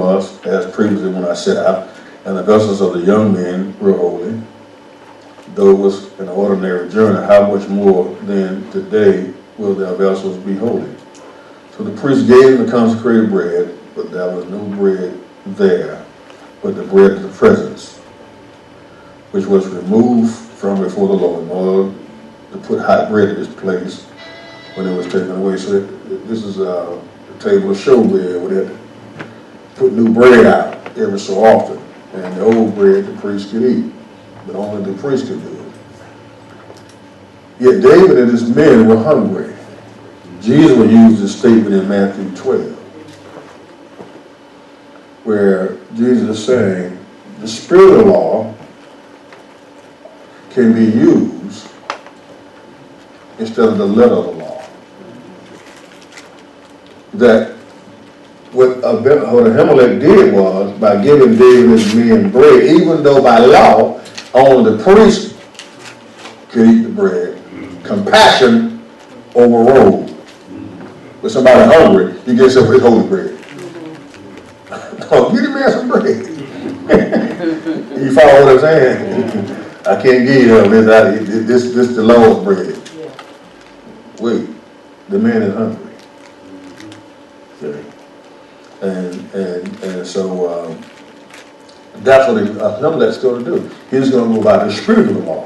us, as previously when I said out, and the vessels of the young men were holy. Though it was an ordinary journey, how much more then today will their vessels be holy? So the priest gave them the consecrated bread, but there was no bread there, but the bread of the presence, which was removed from before the Lord in order to put hot bread in its place when it was taken away. So this is a table of showbread where they put new bread out every so often, and the old bread the priest could eat, but only the priest could do it. Yet David and his men were hungry. Jesus will use this statement in Matthew 12, where Jesus is saying the spirit of the law can be used instead of the letter of the law. That what Abimelech did was, by giving David and his men bread, even though by law only the priest could eat the bread, compassion overrode. When somebody hungry, you get some of his holy bread. No, give the man some bread. You follow what I'm saying? I can't give you this the Lord's bread. Wait, the man is hungry. Okay. And so that's what Abimelech's going to do. He's going to go by the spirit of the law.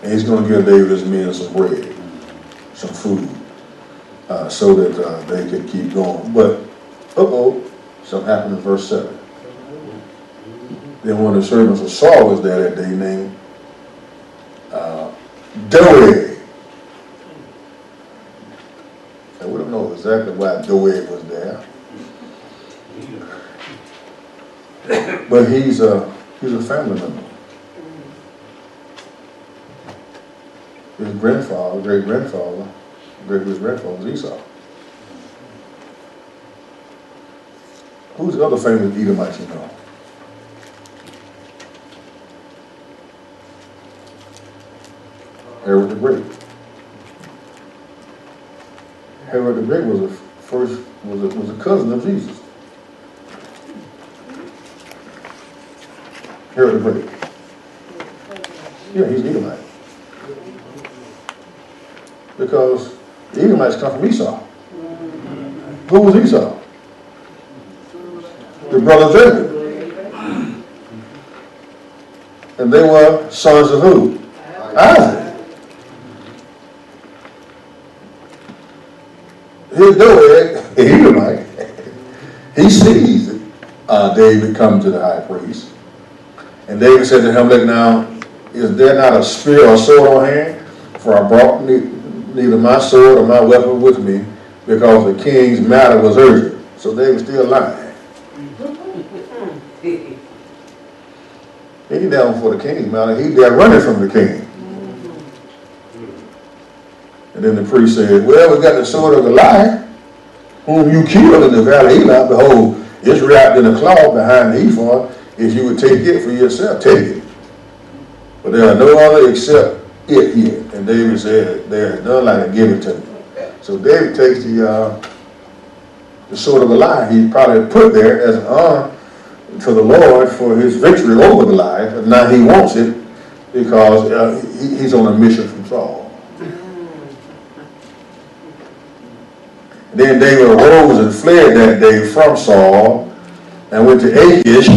And he's going to give David his men some bread, some food, so that they could keep going. But, something happened in verse 7. Then one of the servants of Saul was there that day named Doeg. And we don't know exactly why Doeg was there. But he's a family member. His grandfather, great-grandfather was Esau. Who's the other famous Edomite you know? Herod the Great. Herod the Great was a cousin of Jesus. Herod the Great. Yeah, he's Edomite. Because the Edomites come from Esau. Who was Esau? The brother of Jacob. And they were sons of who? Isaac. His Doeg, the Edomite, he sees David come to the high priest. And David said to him, look now, is there not a spear or sword on hand? For I brought neither my sword or my weapon with me, because the king's matter was urgent. So David's still lying. He ain't down for the king's matter. He's there running from the king. And then the priest said, well, we got the sword of Goliath, whom you killed in the valley of Elah. Behold, it's wrapped in a cloth behind the ephod. If you would take it for yourself, take it. But there are no other except it here. And David said, there is none like it, give it to me. So David takes the sword of Goliath. He probably put there as an honor to the Lord for his victory over Goliath. And now he wants it because he's on a mission from Saul. Then David arose and fled that day from Saul and went to Achish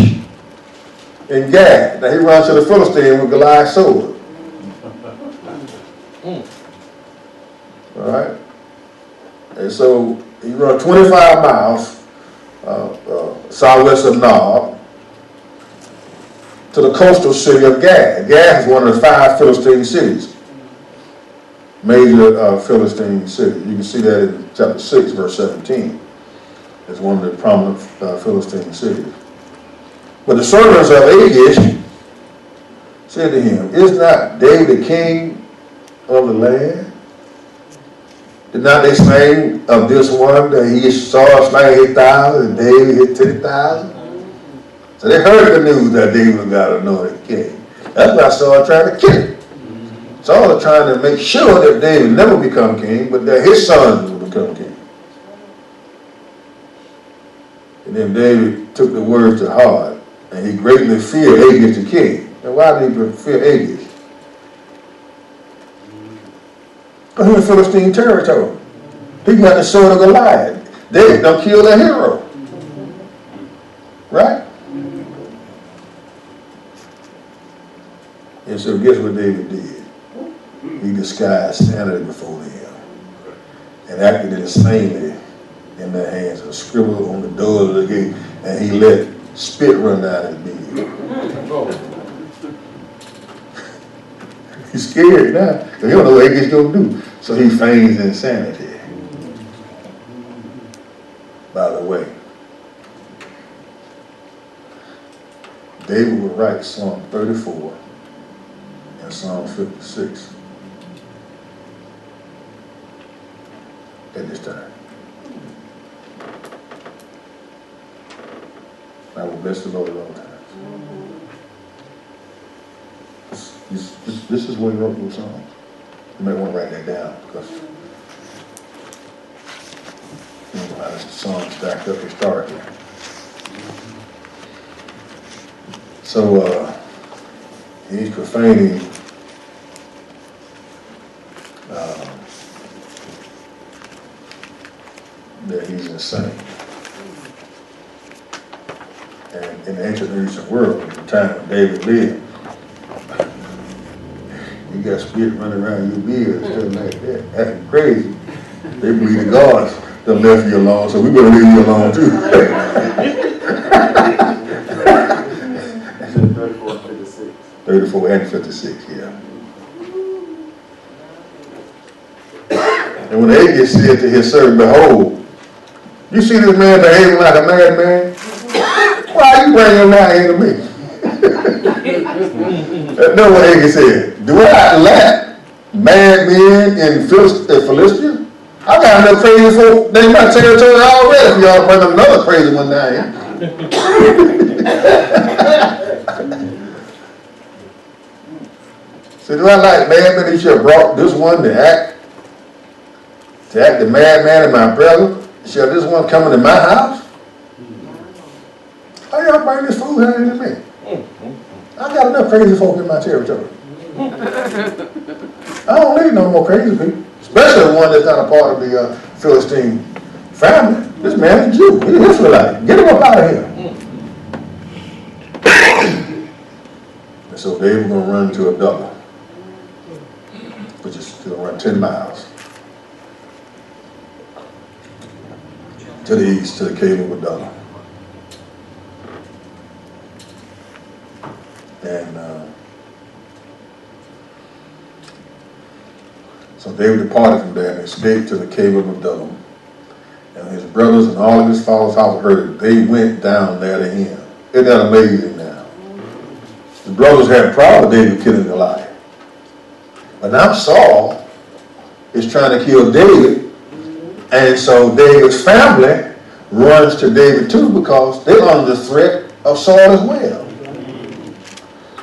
in Gath. Now he runs to the Philistine with Goliath's sword. All right? And so he runs 25 miles southwest of Nob to the coastal city of Gath. Gath is one of the 5 Philistine cities. Major Philistine city. You can see that in chapter 6, verse 17. It's one of the prominent Philistine cities. But the servants of Achish said to him, is not David the king of the land? Did not they sing of this one that he saw slain 8,000 and David hit 10,000? So they heard the news that David got anointed king. That's why Saul tried to kill him. Saul was trying to make sure that David never become king, but that his sons would become king. And then David took the words to heart, and he greatly feared Achish the king. And why did he fear Achish? Because he was Philistine territory. He got the sword of Goliath. David done killed a hero. Right? And so guess what David did? He disguised sanity before them and acted insanely in their hands and scribbled on the doors of the gate, and he let spit run down his beard. He's scared now because he don't know what Achish going to do. So he feigns insanity. By the way, David would write Psalm 34 and Psalm 56 at this time. I will bless the Lord at all times. This is when he wrote those songs. You might want to write that down because you know how this song stacked up historically. So he's profaning that he's insane. And in the ancient Near Eastern world, at the time when David lived, you got spit running around your beard and stuff like that, acting crazy. They believe the gods that left you alone, so we better leave you alone too. 34 and 56, yeah. And when Achish said to his servant, behold, you see this man behaving like a madman? Why are you bringing him down here to me? That's what Achish said. Do I lack madmen in Philistia? I got enough crazy folk in my territory already if y'all bring another crazy one down here. So do I like madmen that you have brought this one to act the madman in my presence? Shall this one come into my house? How y'all bring this fool down into me? I got enough crazy folk in my territory. I don't need no more crazy people. Especially the one that's not a part of the Philistine family. This man is a Jew. He's an Israelite. Get him up out of here. And so David's going to run to Aletheia, which is going to run 10 miles to the east, to the cave of Aletheia. And so David departed from there and escaped to the cave of Adullam. And his brothers and all of his father's house heard it. They went down there to him. Isn't that amazing now? The brothers had a problem with David killing Goliath. But now Saul is trying to kill David. And so David's family runs to David too because they're under the threat of Saul as well.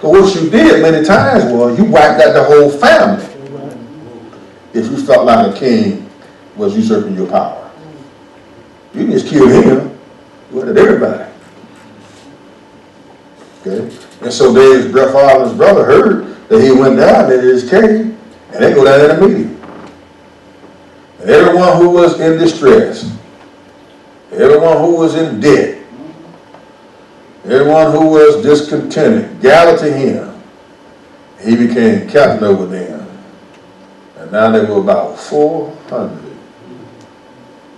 But what you did many times was you wiped out the whole family if you felt like a king was usurping your power. You just killed him, you went at everybody. Okay? And so David's father and his brother heard that he went down into his cave, and they go down there to meet him. And everyone who was in distress, everyone who was in debt, everyone who was discontented gathered to him. He became captain over them. And now they were about 400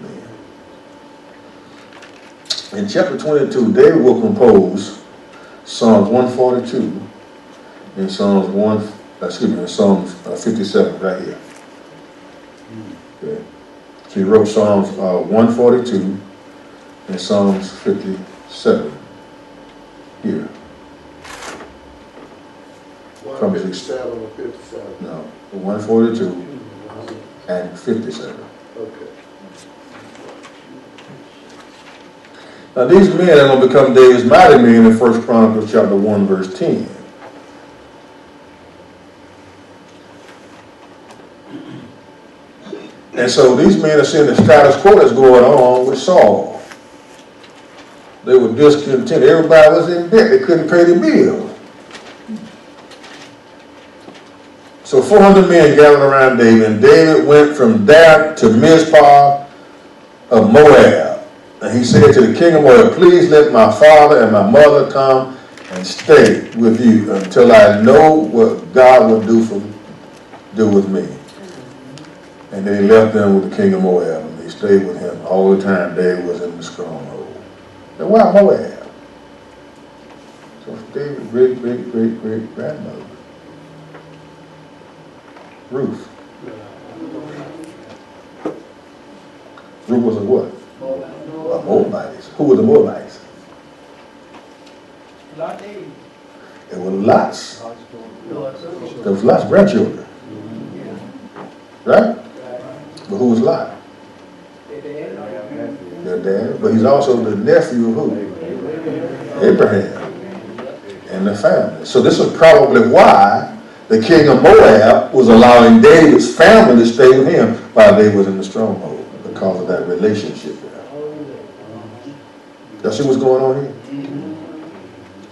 men. In chapter 22, David will compose Psalms 142 and Psalms 57 right here. Okay. So he wrote Psalms 142 and Psalms 57. Here. 157 or 57? No, 142 and 57. Okay. Now these men are going to become David's mighty men in 1 Chronicles chapter 1 verse 10. And so these men are seeing the status quo that's going on with Saul. They were discontent. Everybody was in debt. They couldn't pay the bills. So 400 men gathered around David, and David went from there to Mizpah of Moab. And he said to the king of Moab, please let my father and my mother come and stay with you until I know what God will do with me. And then he left them with the king of Moab, and they stayed with him all the time David was in the stronghold. Now why Moab? So David's great grandmother, Ruth. Ruth was a what? A Moabite. Who were the Moabites? It was Lot's. There was Lot's grandchildren. Right? But who was Lot? Their dad. But he's also the nephew of who? Abraham. And the family. So this is probably why the king of Moab was allowing David's family to stay with him while they was in the stronghold, because of that relationship there. Y'all see what's going on here?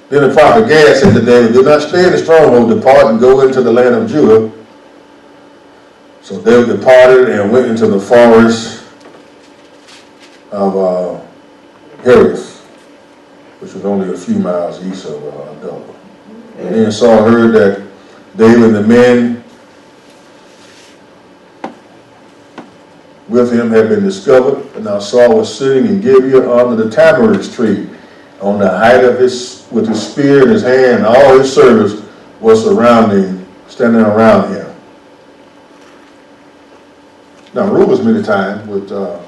Then the prophet Gad said to David, do not stay in the stronghold, depart and go into the land of Judah. So David departed and went into the forest of Hereth, which was only a few miles east of Adullam. And then Saul heard that David and the men with him had been discovered, and now Saul was sitting in Gibeah under the tamarisk tree on the height of with his spear in his hand, and all his servants were standing around him. Now, rulers many times would, or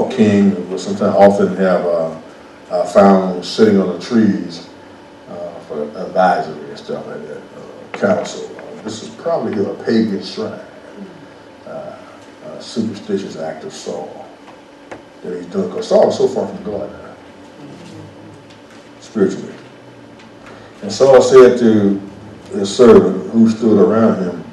king, would sometimes often have found sitting on the trees for advisory and stuff like that, council. This is probably a pagan shrine, a superstitious act of Saul that he's doing, because Saul was so far from God now, spiritually. And Saul said to his servant who stood around him,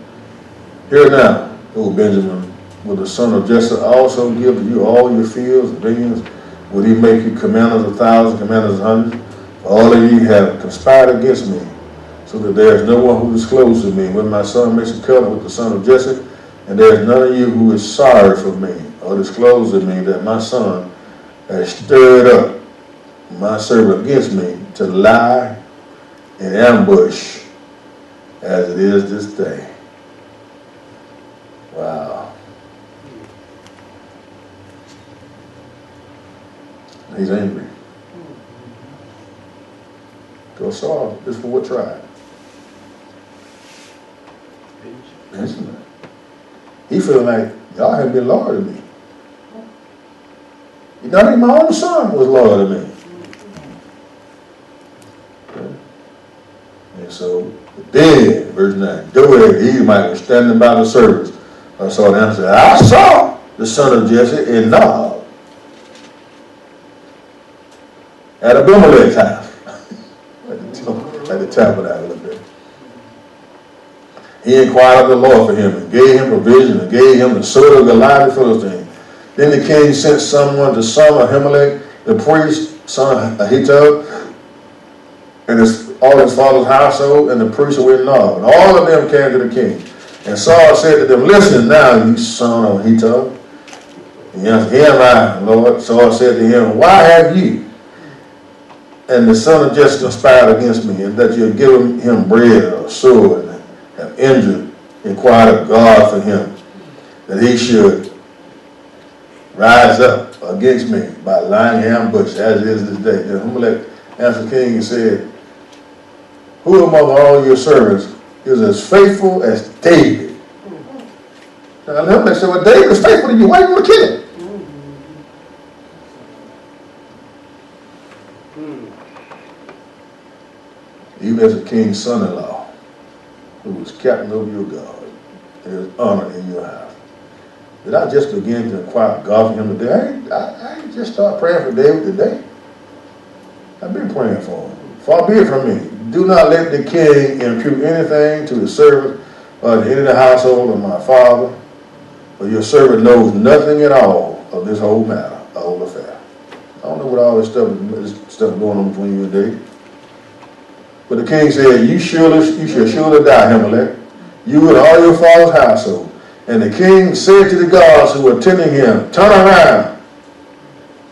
hear now, O Benjamin, will the son of Jesse also give to you all your fields and vineyards? Will he make you commanders of thousands, commanders of hundreds? For all of you have conspired against me, so that there is no one who discloses me. When my son makes a covenant with the son of Jesse, and there is none of you who is sorry for me, or discloses to me that my son has stirred up my servant against me to lie in ambush as it is this day. Wow. He's angry. Go Saul, this for what tribe? Benjamin. He feeling like y'all have been loyal to me. Not even my own son was loyal to me. Okay. And so then, verse 9, Doeg, he might be standing by the servants. I saw them and said, I saw the son of Jesse in Nob at Abimelech's house. At the tabernacle up there. He inquired of the Lord for him and gave him provision and gave him the sword of Goliath the Philistine. Then the king sent someone to summon Ahimelech, the priest, son of Ahitub, and all his father's household, and the priests who were in Nob. And all of them came to the king. And Saul said to them, listen now, you son of Ahitub. And he answered, here am I, Lord. Saul said to him, why have you and the son of Jesse conspired against me, and that you have given him bread or sword, and have inquired of God for him, that he should rise up against me by lying in ambush as it is this day? Then Ahimelech answered the king and said, who among all your servants is as faithful as David? Now Ahimelech said, well, David is faithful to you. Why do you want to kill him? Even as a king's son-in-law, who was captain over your guard, and is honored in your house. Did I just begin to inquire God for him today? I ain't just start praying for David today. I've been praying for him. Far be it from me. Do not let the king impute anything to his servant or to any of the household of my father, for your servant knows nothing at all of this whole matter, the whole affair. don't know what all this stuff going on between you and David. But the king said, you shall surely die, Ahimelech, you and all your father's household. And the king said to the guards who were attending him, turn around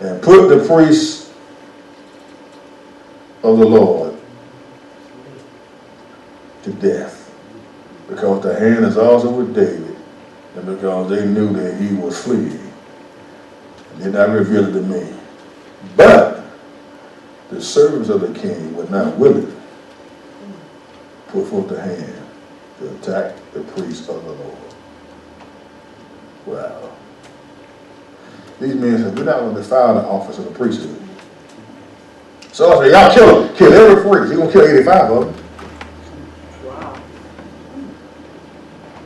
and put the priests of the Lord to death, because the hand is also with David, and because they knew that he was fleeing. Did not reveal it to me. But the servants of the king were not willing to put forth the hand to attack the priests of the Lord. Wow. These men said, we're not going to defile the office of the priesthood. So I said, y'all kill him. Kill every priest. He's going to kill 85 of them. Wow.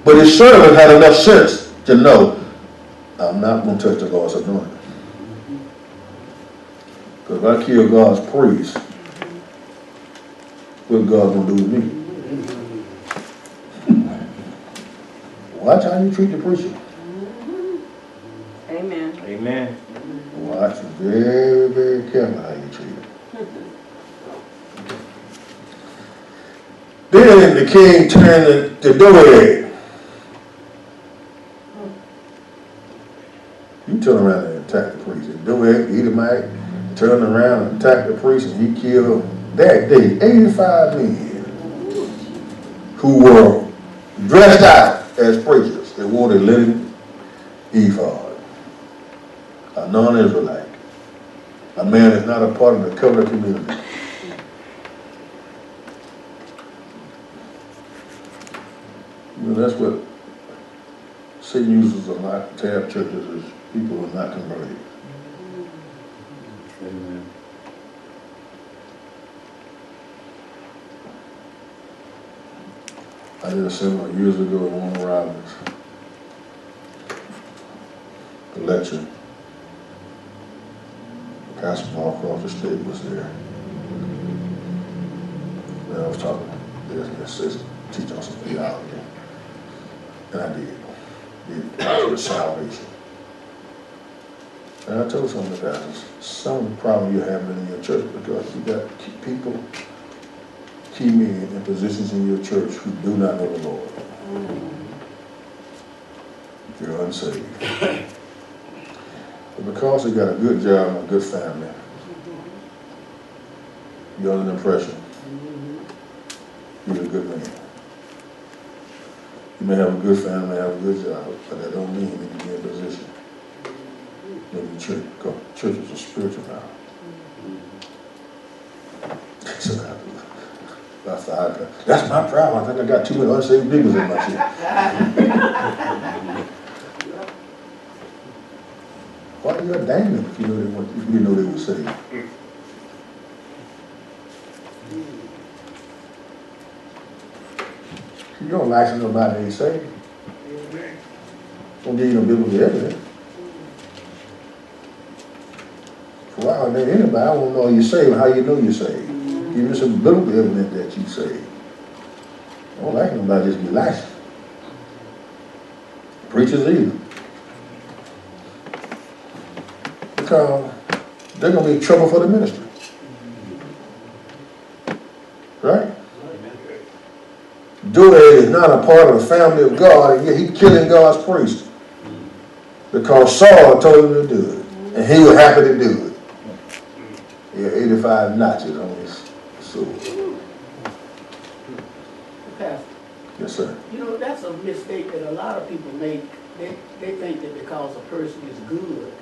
But his servants had enough sense to know, I'm not going to touch the Lord's anointing. Because if I kill God's priest, what God going to do with me? Watch how you treat the preacher. Amen. Amen. Watch very, very careful how you treat him. Then the king turned to Doeg. You turn around and attack the priest. And Doeg, the Edomite, turned around and attacked the priest, and he killed that day 85 men who were dressed out as preachers. They wore the linen ephod. A non-Israelite. A man that's not a part of the covenant community. You know, that's what Satan uses a lot to tear up churches, is people who are not converted. Amen. I did a seminar years ago in Warner Robins. The lecture. Pastor from all across the state was there. And I was talking, teaching on some theology. And I did for salvation. And I told some of the pastors, some of the problem you're having in your church because you got people, key men in positions in your church who do not know the Lord. You're unsaved. But because they got a good job and a good family, you're under the impression you're a good man. You may have a good family, have a good job, but that don't mean that you're in a position in the church. Because church is a spiritual power. So that's my problem. I think I got too many unsaved niggas in my church. Why are you ordaining them if you know they were saved? You don't license nobody ain't saved. Don't give you no biblical evidence. For why would there anybody? I want to know you're saved and how you know you're saved. Give me some biblical evidence that you're saved. I don't like nobody just be licensed. Preachers either. Because they're going to be trouble for the ministry. Right? Doeg is not a part of the family of God, and yet he's killing God's priest. Because Saul told him to do it. And he was happy to do it. He had 85 notches on his sword. Pastor, Yes, sir. you know, that's a mistake that a lot of people make. They think that because a person is good,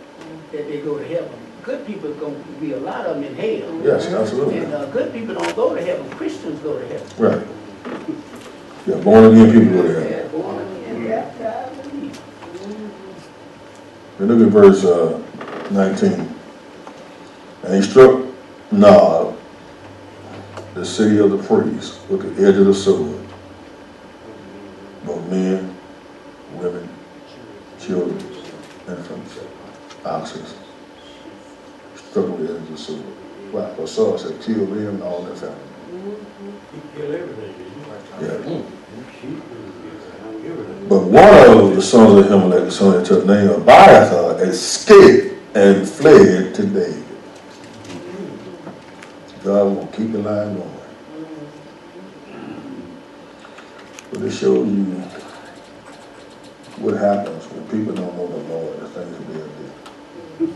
that they go to heaven. Good people are going to be a lot of them in hell. Yes, absolutely. And good people don't go to heaven. Christians go to heaven. Right. Yeah, born again people go there. Yeah, born again, baptized, and believed. Look at verse 19. And he struck Nob, the city of the priests, with the edge of the sword. Both men, women, children, infants, oxen. Struck with the edge of the sword. Wow, but Saul said, kill them and all their family. He killed everything. Yeah. But one of the sons of Ahimelech, the son of the named Abiathar, escaped and fled to David. God will keep the line going. But it shows you what happens when people don't know the Lord, the things that they'll do.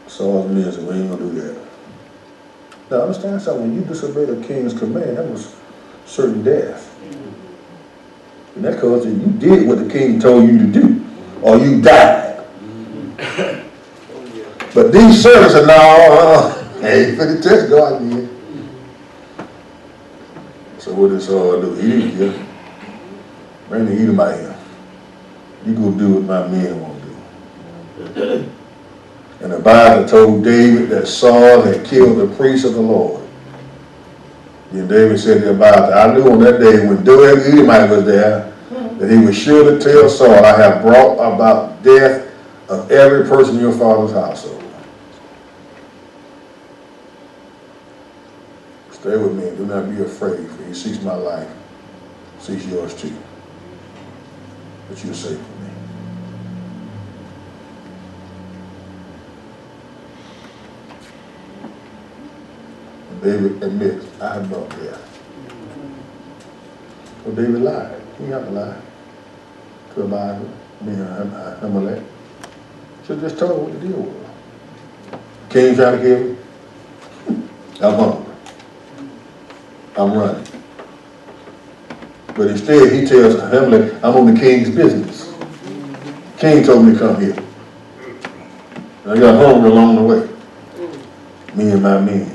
Saul's men said, we ain't gonna do that. Now understand something, when you disobey the king's command, that was certain death. In that culture, you did what the king told you to do, or you died. But these servants are now, hey, for the test God did. So what did Saul do? He didn't care. Bring the Edomite here. You go do what my men won't do. And the Bible told David that Saul had killed the priest of the Lord. Then David said to the Bible, I knew on that day when Doeg the Edomite was there, that he was sure to tell Saul, I have brought about death of every person in your father's household. Stay with me and do not be afraid, for he seeks my life, seeks yours too. But you're safe with me. And David admits, I have brought death. Well, David lied. He didn't have to lie to the Bible. Ahimelech. Should have just told him what the deal was. King trying to kill me? I'm hungry. I'm running. But instead he tells Ahimelech, I'm on the king's business. King told me to come here. And I got hungry along the way. Me and my men.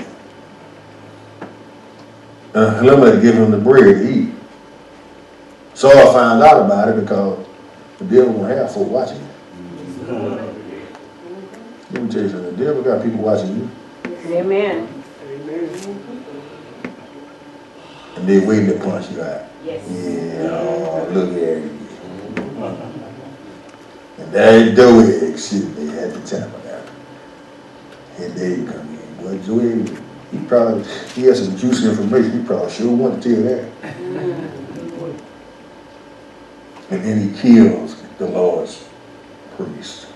And Ahimelech gave him the bread to eat. Saul found out about it because the devil won't have folk watching you. Let me tell you something, the devil got people watching you. Amen. And they waiting to punch you out. Yes. Yeah, oh, look at you. And there Doeg sitting there at the tabernacle. And David come in. Well, Doeg, he has some juicy information. He probably sure want to tell that. And then he kills the Lord's priest.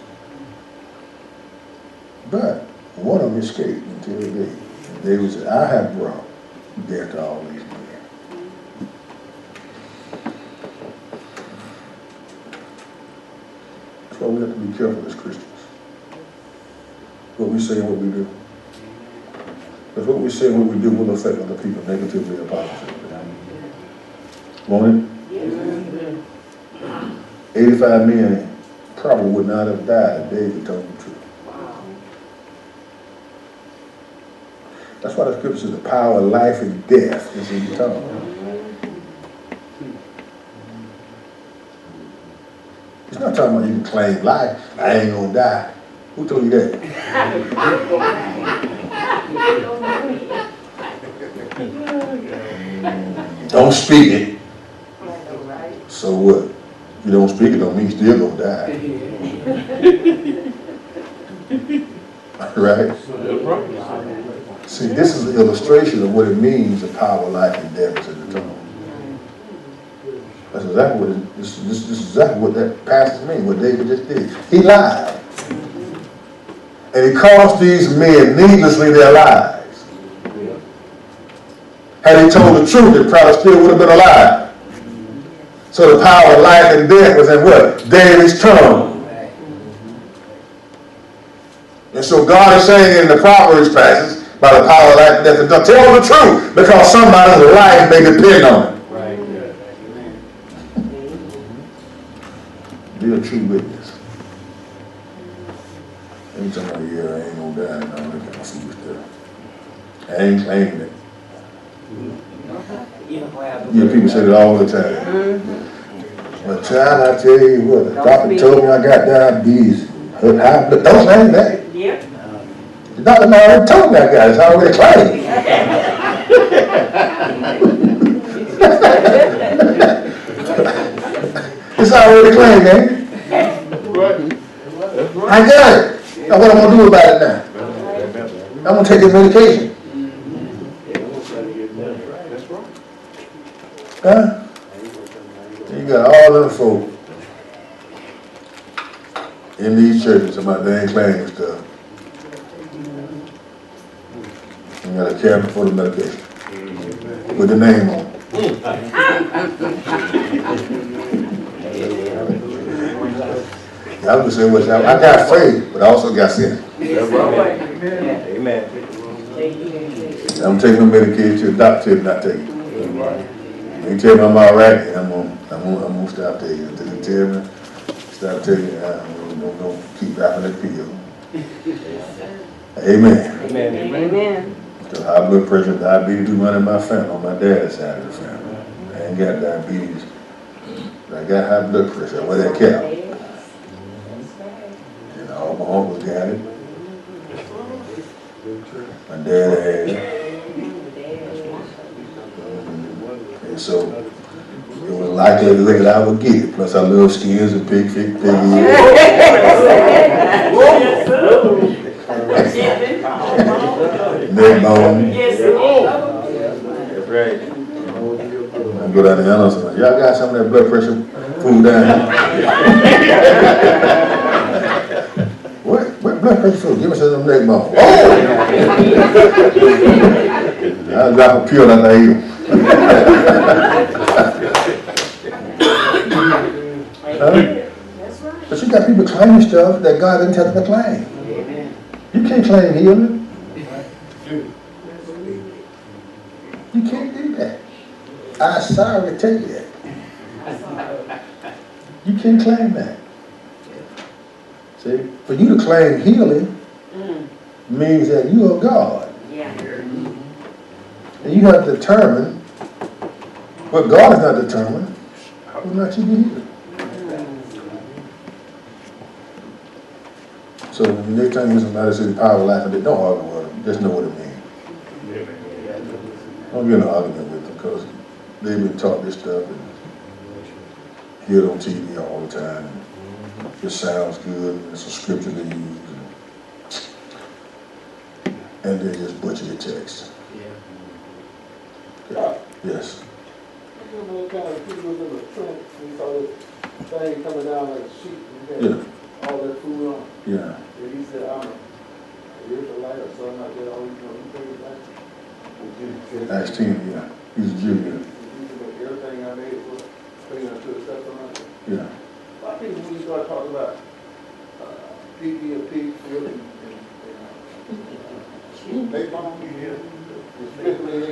But one of them escaped until the day. And David said, I have brought death to all these men. That's why we have to be careful as Christians. What we say and what we do. Because what we say and what we do will affect other people negatively or positively. Won't it? Yes. 85 men probably would not have died if David told the truth. Wow. That's why the scripture says the power of life and death is in the tongue. It's not talking about you can claim life. I ain't gonna die. Who told you that? Don't speak it. So what? You don't speak it, don't mean you still gonna die. Right? See, this is an illustration of what it means, the power of life and death is in the tongue. That's exactly what this is exactly what that passage means, what David just did. He lied. And he cost these men needlessly their lives. Had he told the truth, it probably still would have been alive. So the power of life and death was in what? David's tongue. And so God is saying in the Proverbs passage, by the power of life and death, to tell the truth, because somebody's life may depend on it. Right. Be a true witness. Ain't talking about, yeah, I ain't gonna die and all that kind of food stuff. I ain't claiming it. Yeah, people say that all the time. But child, I tell you what, the doctor told me I got diabetes. Don't claim that. Yep. The doctor already told me I got it. It's already claimed. It's already claimed, ain't it? I got it. Now what I'm going to do about it now? I'm going to take this medication. Huh? You got all them folk in these churches about they ain't claiming stuff. You got a cabinet for the medication with the name on it. I would say, well, I got faith, but I also got sin. Amen. I'm taking no medication till the doctor tells me not to take it. They tell me I'm all right, and I'm gonna stop taking it. Until they tell me stop taking it, I'm gonna keep wrapping that pill. Amen. Amen. Amen. So high blood pressure, diabetes do run in my family, on my dad's side of the family. I ain't got diabetes, but I got high blood pressure. I wear that cap. And all my uncles got it. My dad had it. And so it was likely that I would get it. Plus I love skins and pig ears. Neck bone. That's right. I go down there and I say, y'all got some of that blood pressure food down here? What blood pressure food? Give me some of them neck bone. Oh! I drop a pill and I eat them. But you got people claiming stuff that God didn't tell them to claim. You can't claim healing. You can't do that. I'm sorry to tell you that. You can't claim that. See, for you to claim healing means that you are God. And you have to determine what God has not determined, whether or not you be healed. So the next time you hear somebody say the power of life, don't argue with them. Just know what it means. Don't get in an argument with them because they've been taught this stuff and hear it on TV all the time. It sounds good, and it's a scripture they use. And they just butcher your text. Okay. Yes. People was in the trench and you saw this thing coming down like a sheet and Yeah. all that food on. Yeah. And he said, I'm an Israelite or something like that. All you know, he said that. Acts 10, yeah. He's a Jew, He said, everything I made was clean up to the stuff on it. yeah. A lot of people, when you start talking about PG and pig feeling and they bomb you here.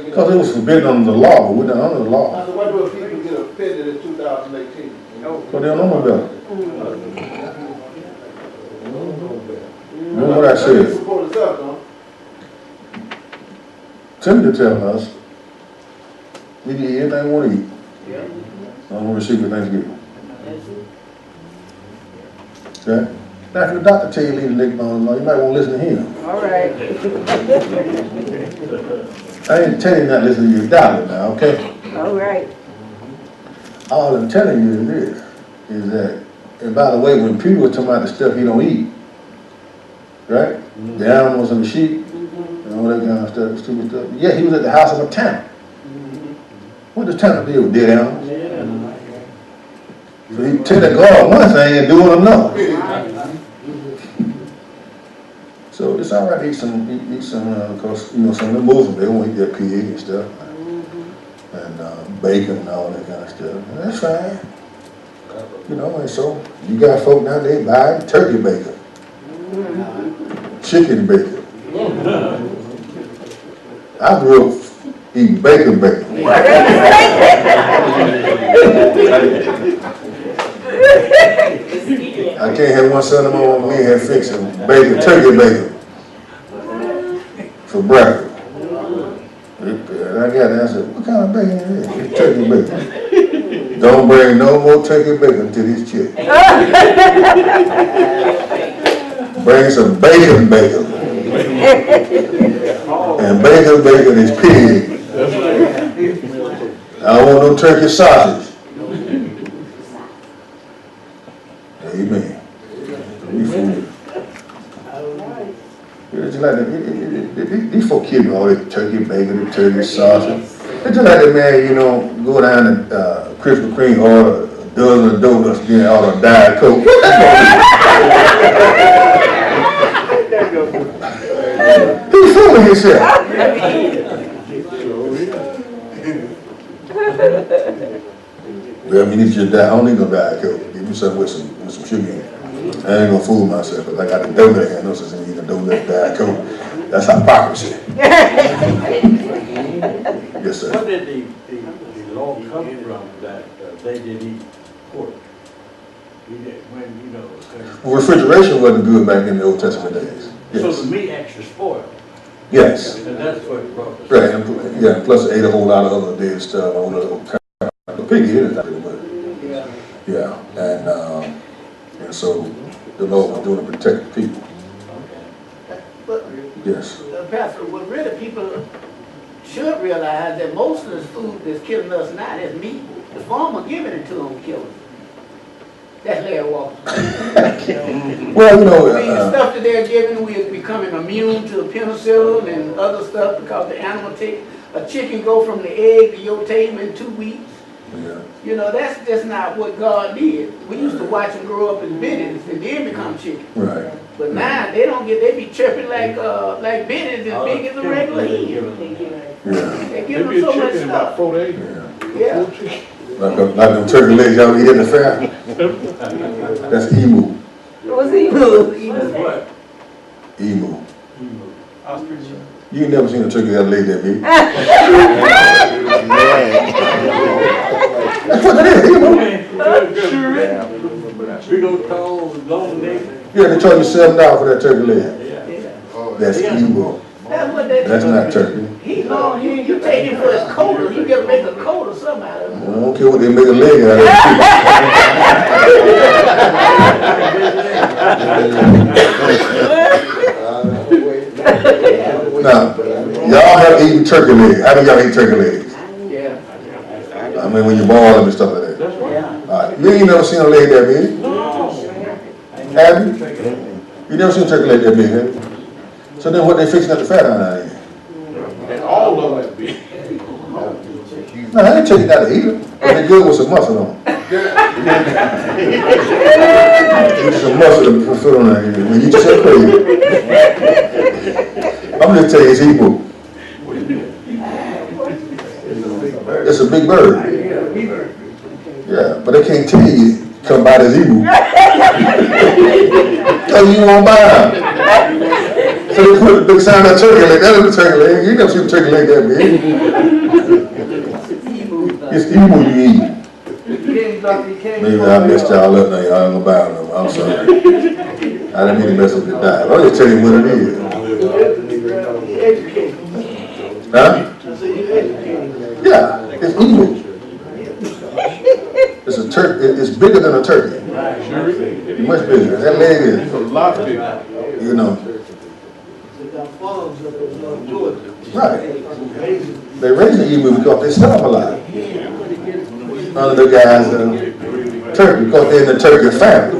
Because it was forbidden under the law, but we're not under the I law. said, why do people get offended in 2018? Because they don't know no better. Remember what I said? Support itself, though. Timothy telling us we can eat anything we want to eat. I don't want to receive with Thanksgiving. Okay? Now, if your doctor tell you to leave the neck bone alone, you might want to listen to him. All right. I ain't telling you not to listen to your doctor now, okay? All right. All I'm telling you is that, and by the way, when Peter was talking about the stuff he don't eat, right? The animals and the sheep, and all that kind of stuff, stupid stuff. Yeah, he was at the house of a tanner. What does tanner deal with dead animals? So he tell that God one thing and doing another. So it's all right to eat some, because you know some of the Muslims they don't eat that pig and stuff, and bacon and all that kind of stuff. And that's fine, you know. And so you got folk nowadays buying turkey bacon, chicken bacon. I grew up eating bacon. I can't have one Sunday morning me had fixing bacon, turkey bacon for breakfast. And I got there, I said, what kind of bacon is this? It's turkey bacon. Don't bring no more turkey bacon to this chick. Bring some bacon. And bacon is pig. I don't want no turkey sausage. Amen. It's like these folk kids all this turkey bacon and turkey sausage. It's just like that man, you know, go down to Krispy Kreme, order a dozen of donuts, then order a Diet Coke. He's fooling himself. Well, I mean, if you die, I don't need no Diet Coke. Give me something with some sugar in it. I ain't gonna fool myself, but I got the donut here. No such thing as a donut Diet Coke. That's hypocrisy. Yes, sir. Where did the law come from that they didn't eat pork? When, you know. Refrigeration wasn't good back in the Old Testament days. Yes. So the meat actually spoiled. Yes. And that's what it brought us. Right, and, yeah, plus it ate a whole lot of other dead stuff, all the piggy is but yeah, and so the Lord was doing to protect the people. But, Yes. Pastor, what really people should realize that most of this food that's killing us now is meat. The farmer giving it to them kill us. That's Larry Walker. Well, you know, I mean, the stuff that they're giving, we're becoming immune to the penicillin and other stuff because the animal take a chicken go from the egg to your table in 2 weeks. yeah. You know, that's just not what God did. We used to watch them grow up as bitties and then become chicken. Right. But now they don't get, they be chirping like bitties as big as a regular hen. Yeah. They give them so much stuff. 4 days. Yeah. Like them turkey legs y'all eat at the fair. That's emu. What's he? What? Emu. You ain't never seen a turkey that laid that big. That's what it is, emu. Big old tall, long neck. Yeah, they charge you $7 for that turkey leg. Yeah. That's emu. That's what they That's not turkey. He long, you take him for his coat, or you gotta make a coat or something out of I him. don't care what they make a leg out of. Now, y'all have eaten turkey legs. How do y'all eat turkey legs? Yeah. I mean, when you boil them and stuff like that. Yeah. All right. You ain't never seen a leg that big? Have you? You never seen a turkey leg that big, have you? So then what they fixing at the fat on out here? And all of them be. No, I ain't taking out to eat them. But they're good with some muscle on them. With some muscle to put on there. When you just say crazy. I'm just telling you, it's Hebrew. It's a big bird. Yeah, but they can't tell you come by this Hebrew. Tell you won't buy them. So they put a big sign on that turkey leg. That is a turkey leg. You never seen a turkey leg that big. It's Hebrew you eat. Maybe I messed y'all up now. Y'all ain't gonna buy them. I'm sorry. I didn't mean to mess up your diet. I'll just tell you what it is. Huh? Yeah, it's evil. It's a turkey. It's bigger than a turkey. It's much bigger. That leg is A lot bigger. you know. Right. They raise the emu because they starve a lot. Under the guys turkey, because they're in the turkey family.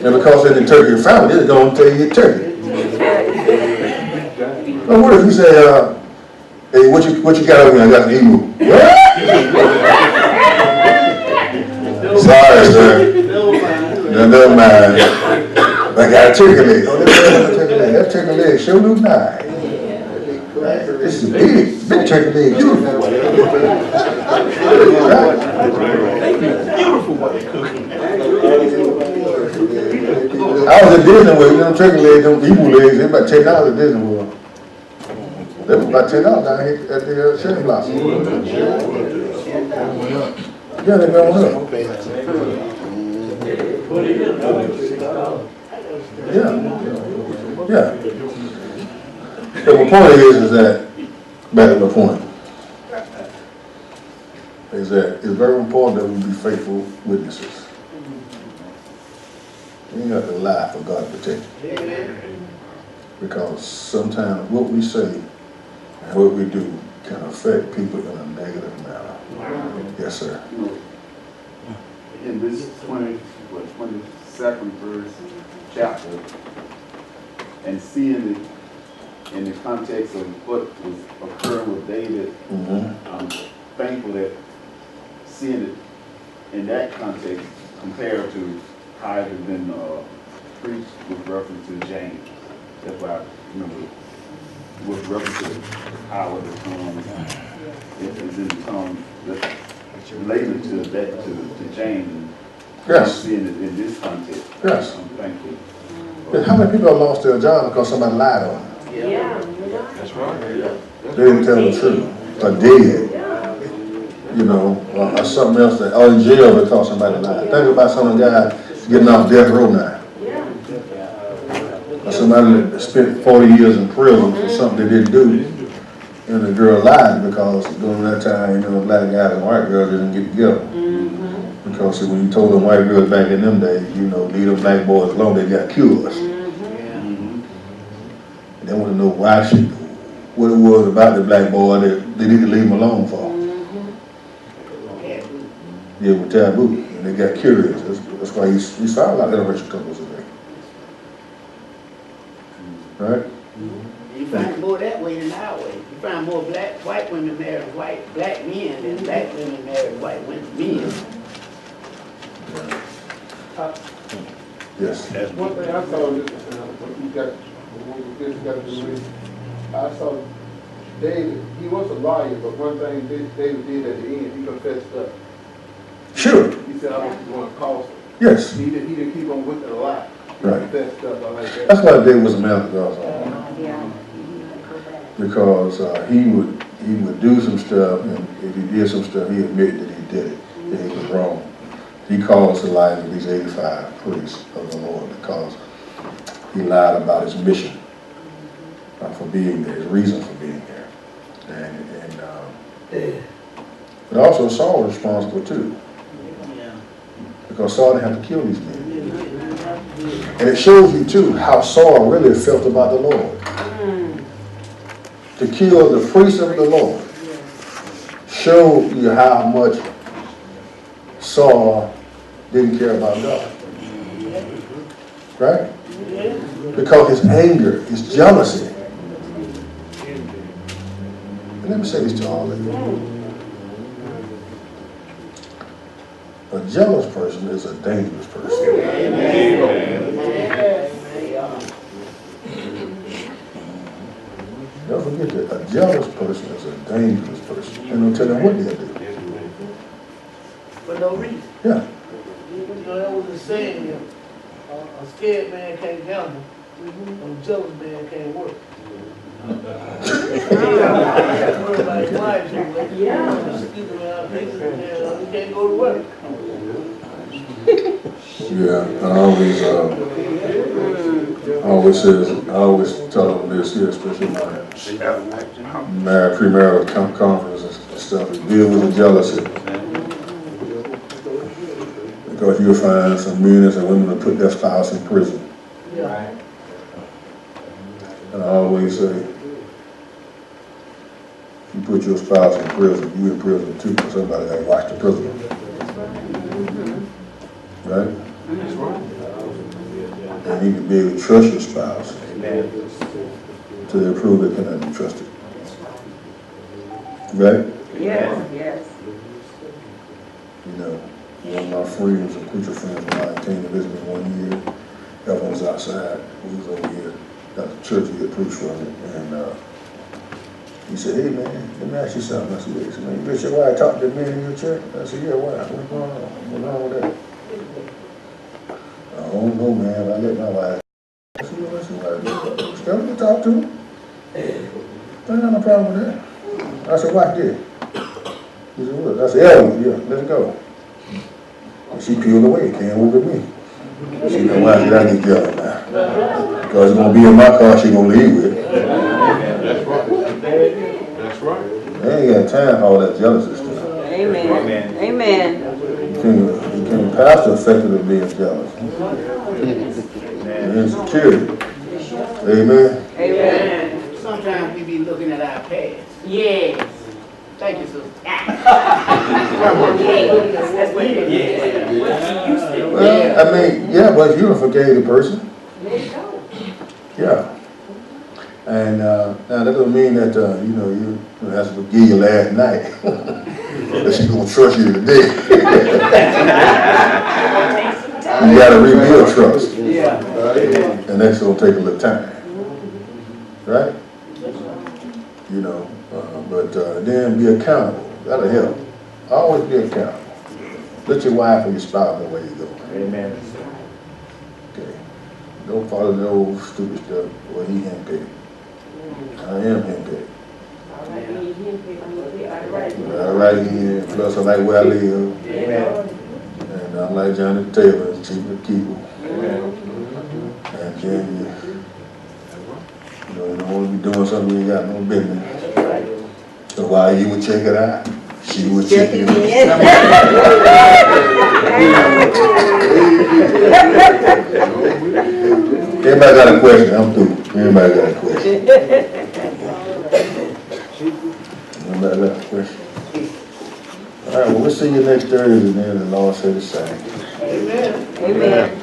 And because they're in the turkey family, they're going to tell you turkey. Well, what if you say, hey, what you got over here? I got an emu. What? Sorry, sir. No, never mind. I got a turkey leg. Oh, that turkey leg sure look nice. This is a big turkey leg too. I was at Disney World, you know, turkey legs, them evil legs, they about $10 at Disney World. They was about $10 down here at the Cherry Blossom. Yeah, they're going up. Yeah. Yeah. So the point is that, back to the point, is that it's very important that we be faithful witnesses. You ain't got to lie for God to protect you. Because sometimes what we say and what we do can affect people in a negative manner. Yes, sir. In this 22nd verse chapter, and seeing it in the context of what was occurring with David, I'm thankful that seeing it in that context, compared to how it has been preached with reference to James. That's why I remember with reference to the power of the tongue. It is in the tongue that's related to that to James. And Yes. seeing it in this context. Yes. Thank you. And how many people have lost their job because somebody lied on them? Yeah. That's right. They didn't tell the truth. Or did. You know, or something else that, or in jail because somebody lied. Think about some of the guys getting off death row now. Or somebody that spent 40 years in prison for something they didn't do. And the girl lied because during that time, you know, black guys and white girls didn't get together. Because when you told them white girls back in them days, you know, leave them black boys alone, they got cures. And they want to know why what it was about the black boy that they need to leave him alone for. Yeah, with taboo. And they got curious. That's why you saw a lot of interracial couples today. Right? You find more that way than our way. You find more white women marrying black men than black women marrying white men. Yes. One thing I saw, you got to do with, I saw David, he was a lawyer, but one thing David did at the end, he confessed up. Sure. He said, I was going to cause him. Yes. He didn't keep on with it a lot. He Right. confessed up, I like that. That's why David was a man of God. Because he would do some stuff, and if he did some stuff, he admitted that he did it, that he was wrong. He caused the lives of these 85 priests of the Lord because he lied about his mission for being there, his reason for being there. But also Saul was responsible too, because Saul didn't have to kill these men. And it shows you too how Saul really felt about the Lord. To kill the priests of the Lord showed you how much Saul didn't care about God. Right? Because his anger, his jealousy. And let me say this to all of you. A jealous person is a dangerous person. Don't forget that a jealous person is a dangerous person. And don't tell them what they'll do. For no reason. Yeah. You know, that was the saying, a scared man can't gamble, a jealous man can't work. Like wives, you can't go to work. Yeah, I always tell them this here, especially my premarital conferences and stuff, is deal with the jealousy. Because you'll find some men and women that put their spouse in prison. Yeah. And I always say, if you put your spouse in prison, you in prison too, because somebody got to watch the prisoner. Right? That's right. And you can be able to trust your spouse till they prove they cannot be trusted. Right? Yes, yes. You know, one of my friends, a preacher friend from mine, came to visit me 1 year. Everyone was outside. We was over here at the church he had preached from it. And he said, hey man, let me ask you something. I said, yeah. He said, man, you bet your wife talk to men in your church? I said, yeah, why? What's going on? What's wrong with that? I don't know, man. I let my wife. I said, well, listen, wife, tell me to talk to him. I ain't got no problem with that. I said, watch this. He said, what? I said, yeah, let's go. And she peeled away, came over to me. She said, why did I get jealous now? Because it's going to be in my car she going to leave with. That's right. That's right. They ain't got time for all that jealousy stuff. Amen. Amen. You can pass the effect of being jealous. And insecurity. Amen. Amen. Sometimes we be looking at our past. Yes. Thank you, sister. That's what it is. What you used to. Well, I mean, yeah, but you don't forgave the person. There you go. Yeah. And, now that doesn't mean that, you know, you have to forgive you last night. That she's gonna trust you today. You gotta rebuild trust. Yeah. And that's gonna take a little time. Right? You know, but then be accountable. That'll help. Always be accountable. Let your wife or your spouse know where you go. Amen. Okay. Don't follow the old stupid stuff. Well, he handpicked. I am handpicked. All right here, plus I like where I live. Amen. And I like Johnny Taylor, it's cheap to keep him. Amen. And then you don't want to be doing something you ain't got no business. So while you would check it out, she would check it out. Everybody got a question? I'm through. Everybody got a question? Everybody got a question? All right, well, we'll see you next Thursday, and then the Lord said the same. Amen. Amen.